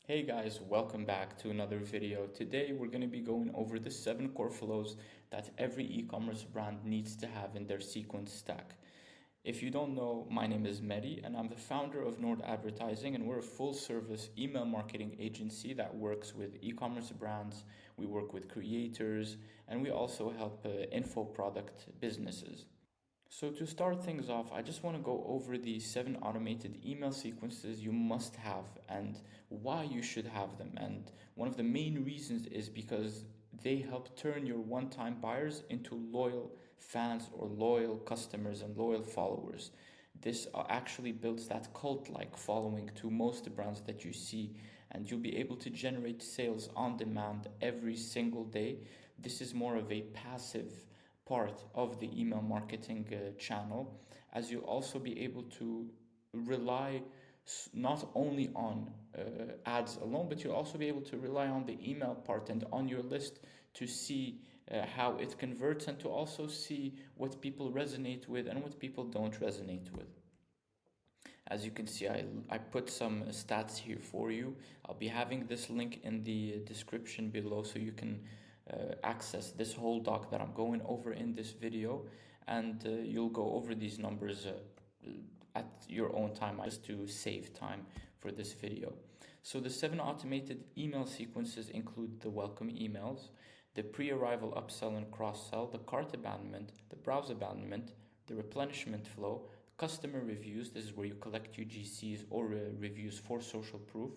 Hey guys, welcome back to another video. Today we're going to be going over the 7 core flows that every e-commerce brand needs to have in their sequence stack. If you don't know, my name is Mehdi and I'm the founder of Nord Advertising, and we're a full service email marketing agency that works with e-commerce brands. We work with creators and we also help info product businesses. So to start things off, I just want to go over the 7 automated email sequences you must have and why you should have them. And one of the main reasons is because they help turn your one-time buyers into loyal fans or loyal customers and loyal followers. This actually builds that cult-like following to most brands that you see, and you'll be able to generate sales on demand every single day. This is more of a passive part of the email marketing channel, as you'll also be able to rely not only on ads alone, but you'll also be able to rely on the email part and on your list to see how it converts, and to also see what people resonate with and what people don't resonate with. As you can see, I put some stats here for you. I'll be having this link in the description below so you can access this whole doc that I'm going over in this video, and you'll go over these numbers at your own time, just to save time for this video. So the 7 automated email sequences include the welcome emails, the pre-arrival upsell and cross-sell, the cart abandonment, the browse abandonment, the replenishment flow, customer reviews. This is where you collect UGCs or reviews for social proof,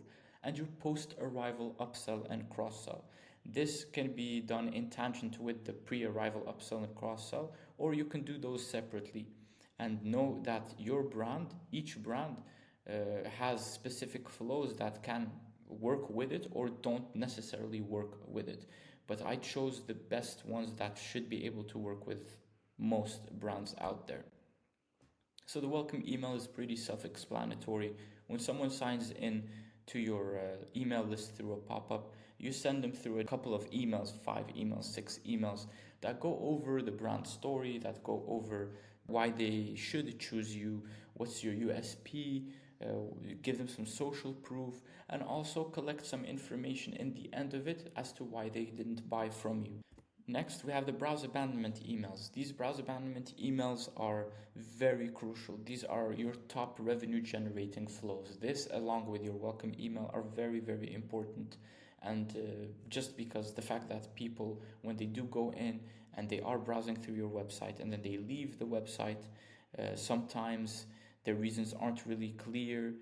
and your post-arrival upsell and cross-sell. This can be done in tangent with the pre-arrival upsell and cross-sell, or you can do those separately. And know that your brand, each brand, has specific flows that can work with it or don't necessarily work with it. But I chose the best ones that should be able to work with most brands out there. So the welcome email is pretty self-explanatory. When someone signs in to your email list through a pop-up, you send them through a couple of emails, 5 emails, 6 emails, that go over the brand story, that go over why they should choose you, what's your USP, give them some social proof, and also collect some information in the end of it as to why they didn't buy from you. Next, we have the browse abandonment emails. These browse abandonment emails are very crucial. These are your top revenue generating flows. This, along with your welcome email, are very, very important. And just because the fact that people, when they do go in and they are browsing through your website and then they leave the website, sometimes their reasons aren't really clear.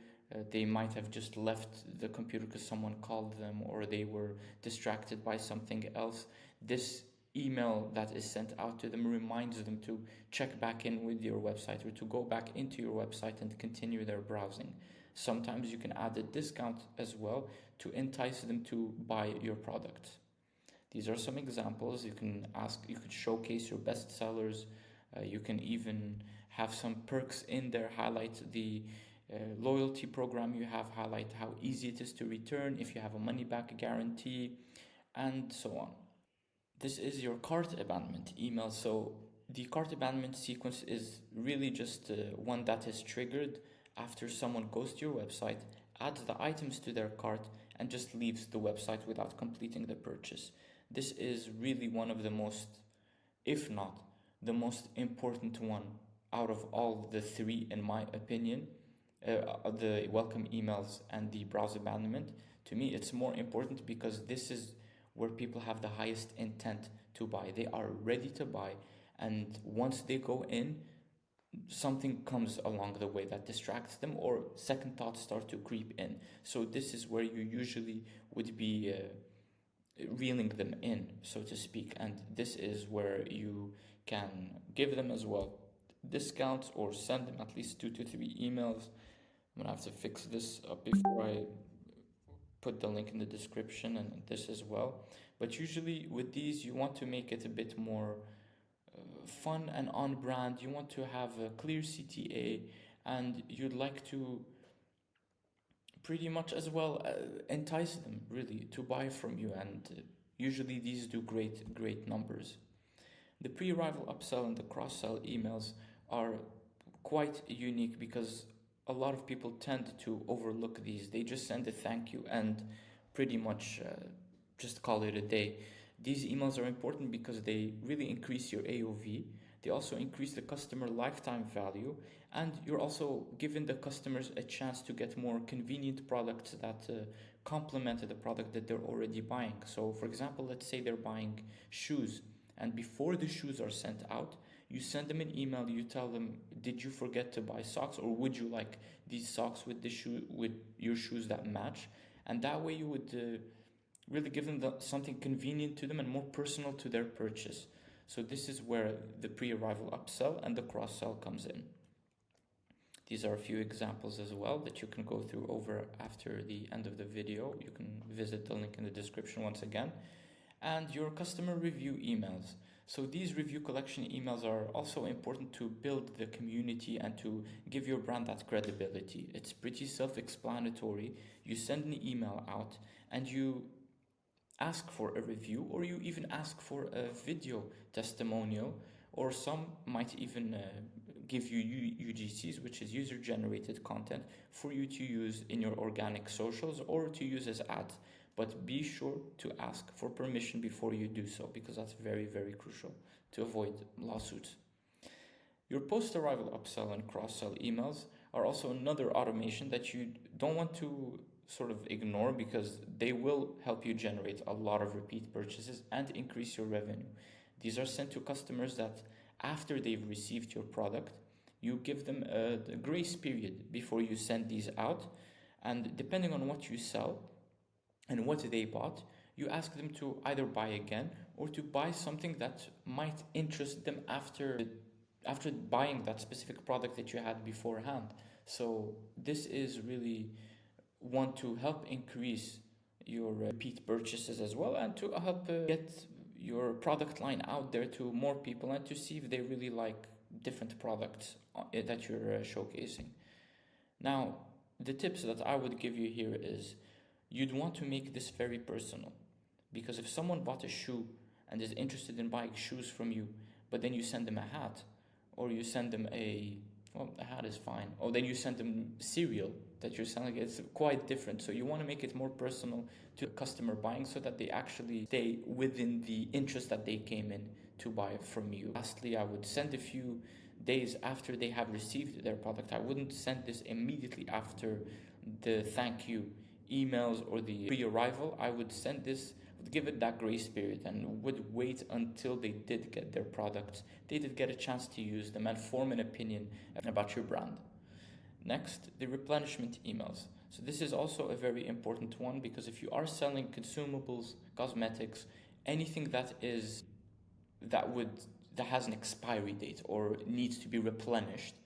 They might have just left the computer because someone called them, or they were distracted by something else. This email that is sent out to them reminds them to check back in with your website, or to go back into your website and continue their browsing. Sometimes you can add a discount as well to entice them to buy your product. These are some examples. You can showcase your best sellers. You can even have some perks in there, highlight the loyalty program you have, highlight how easy it is to return if you have a money back guarantee, and so on. This is your cart abandonment email. So the cart abandonment sequence is really just one that is triggered after someone goes to your website, adds the items to their cart, and just leaves the website without completing the purchase. This is really one of the most, if not the most important one out of all the 3, in my opinion. The welcome emails and the browse abandonment. To me, it's more important because this is where people have the highest intent to buy. They are ready to buy, and once they go in, something comes along the way that distracts them, or second thoughts start to creep in. So this is where you usually would be reeling them in, so to speak, and this is where you can give them as well discounts, or send them at least 2 to 3 emails. I'm gonna have to fix this up before I put the link in the description, and this as well. But usually with these, you want to make it a bit more fun and on brand. You want to have a clear CTA, and you'd like to pretty much as well entice them really to buy from you, and usually these do great numbers. The pre-arrival upsell and the cross-sell emails are quite unique because a lot of people tend to overlook these. They just send a thank you and pretty much just call it a day. These emails are important because they really increase your AOV. They also increase the customer lifetime value, and you're also giving the customers a chance to get more convenient products that complement the product that they're already buying. So, for example, let's say they're buying shoes, and before the shoes are sent out, you send them an email. You tell them, "Did you forget to buy socks, or would you like these socks with your shoes that match?" And that way, you would really give them something convenient to them and more personal to their purchase. So this is where the pre-arrival upsell and the cross-sell comes in. These are a few examples as well that you can go through over after the end of the video. You can visit the link in the description once again. And your customer review emails. So these review collection emails are also important to build the community and to give your brand that credibility. It's pretty self-explanatory. You send an email out and you ask for a review, or you even ask for a video testimonial, or some might even give you UGCs, which is user generated content, for you to use in your organic socials or to use as ads. But be sure to ask for permission before you do so, because that's very, very crucial to avoid lawsuits. Your post-arrival upsell and cross-sell emails are also another automation that you don't want to sort of ignore, because they will help you generate a lot of repeat purchases and increase your revenue. These are sent to customers that after they've received your product, you give them a grace period before you send these out. And depending on what you sell and what they bought, you ask them to either buy again or to buy something that might interest them after buying that specific product that you had beforehand. So this is really want to help increase your repeat purchases as well, and to help get your product line out there to more people and to see if they really like different products that you're showcasing. Now, the tips that I would give you here is you'd want to make this very personal, because if someone bought a shoe and is interested in buying shoes from you, but then you send them a hat, or you send them a hat is fine. Or then you send them cereal that you're selling. It's quite different. So you want to make it more personal to customer buying, so that they actually stay within the interest that they came in to buy from you. Lastly, I would send a few days after they have received their product. I wouldn't send this immediately after the thank you emails or the pre-arrival. I would send this, would give it that grace period, and would wait until they did get their products, they did get a chance to use them and form an opinion about your brand. Next, the replenishment emails. So this is also a very important one, because if you are selling consumables, cosmetics, anything that has an expiry date or needs to be replenished,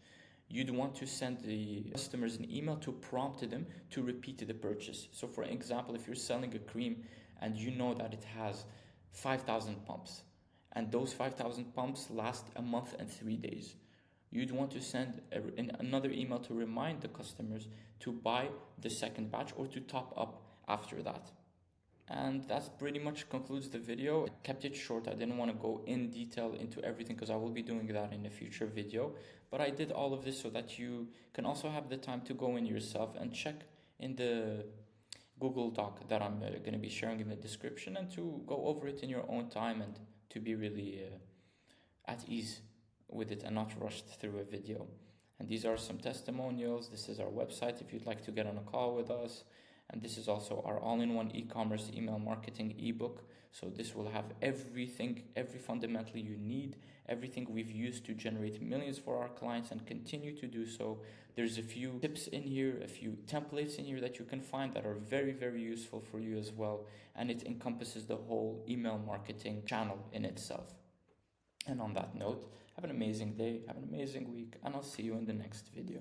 you'd want to send the customers an email to prompt them to repeat the purchase. So for example, if you're selling a cream and you know that it has 5,000 pumps, and those 5,000 pumps last a month and 3 days, you'd want to send another email to remind the customers to buy the second batch or to top up after that. And that pretty much concludes the video. I kept it short. I didn't want to go in detail into everything, because I will be doing that in a future video. But I did all of this so that you can also have the time to go in yourself and check in the Google Doc that I'm going to be sharing in the description, and to go over it in your own time and to be really at ease with it and not rushed through a video. And these are some testimonials. This is our website if you'd like to get on a call with us. And this is also our all-in-one e-commerce email marketing ebook. So this will have everything, every fundamental you need, everything we've used to generate millions for our clients and continue to do so. There's a few tips in here, a few templates in here that you can find that are very, very useful for you as well. And it encompasses the whole email marketing channel in itself. And on that note, have an amazing day, have an amazing week, and I'll see you in the next video.